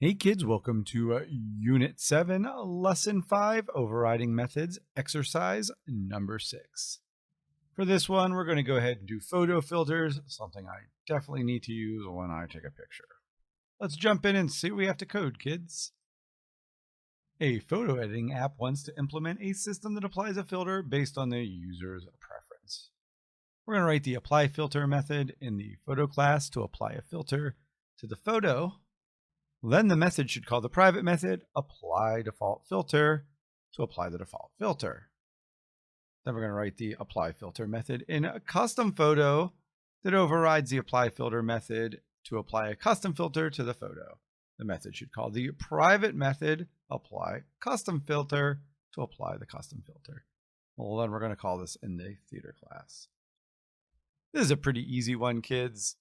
Hey kids, welcome to Unit 7, Lesson 5, Overriding Methods, Exercise number 6. For this one, we're going to go ahead and do photo filters, something I definitely need to use when I take a picture. Let's jump in and see what we have to code, kids. A photo editing app wants to implement a system that applies a filter based on the user's preference. We're going to write the apply filter method in the photo class to apply a filter to the photo. Then the method should call the private method apply default filter to apply the default filter. Then we're going to write the apply filter method in a custom photo that overrides the apply filter method to apply a custom filter to the photo. The method should call the private method apply custom filter to apply the custom filter. Well, then we're going to call this in the theater class. This is a pretty easy one, kids.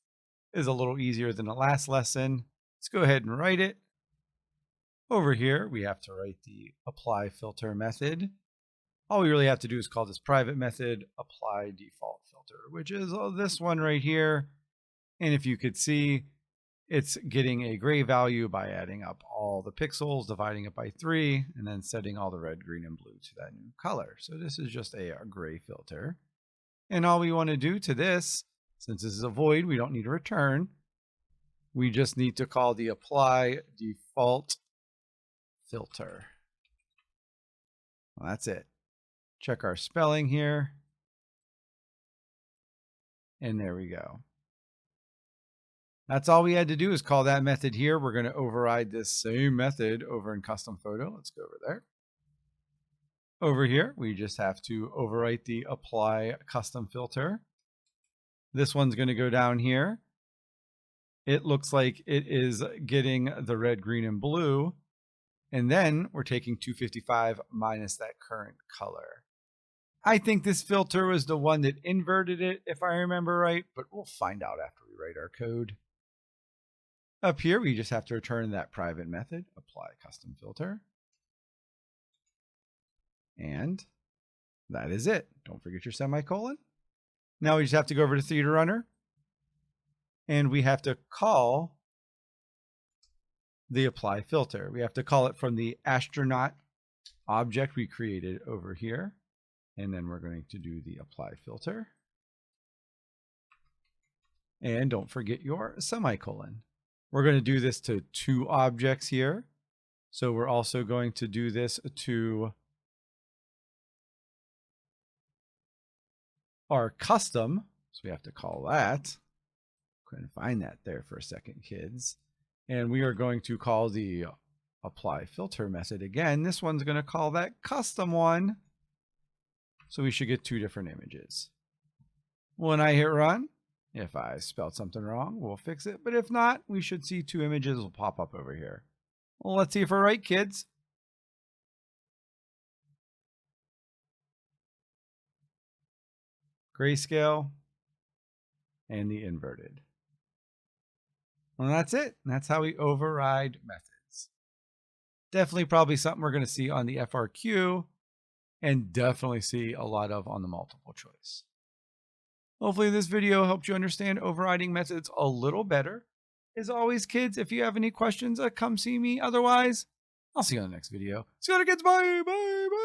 It is a little easier than the last lesson. Let's go ahead and write it. Over here, we have to write the apply filter method. All we really have to do is call this private method apply default filter, which is this one right here. And if you could see, it's getting a gray value by adding up all the pixels, dividing it by 3, and then setting all the red, green, and blue to that new color. So this is just a gray filter. And all we want to do to this, since this is a void, we don't need a return. We just need to call the apply default filter. Well, that's it. Check our spelling here. And there we go. That's all we had to do is call that method here. We're going to override this same method over in custom photo. Let's go over there. Over here, we just have to overwrite the apply custom filter. This one's going to go down here. It looks like it is getting the red, green, and blue. And then we're taking 255 minus that current color. I think this filter was the one that inverted it, if I remember right, but we'll find out after we write our code. Up here, we just have to return that private method, apply custom filter. And that is it. Don't forget your semicolon. Now we just have to go over to Theater Runner. And we have to call the apply filter. We have to call it from the astronaut object we created over here. And then we're going to do the apply filter. And don't forget your semicolon. We're going to do this to 2 objects here. So we're also going to do this to our custom. So we have to call that. Couldn't find that there for a second, kids. And we are going to call the apply filter method again. This one's going to call that custom one. So we should get 2 different images. When I hit run, if I spelled something wrong, we'll fix it. But if not, we should see 2 images will pop up over here. Well, let's see if we're right, kids. Grayscale and the inverted. Well, that's it. That's how we override methods. Definitely probably something we're going to see on the FRQ and definitely see a lot of on the multiple choice. Hopefully this video helped you understand overriding methods a little better. As always, kids, if you have any questions, come see me. Otherwise, I'll see you on the next video. See you later, kids. Bye. Bye. Bye.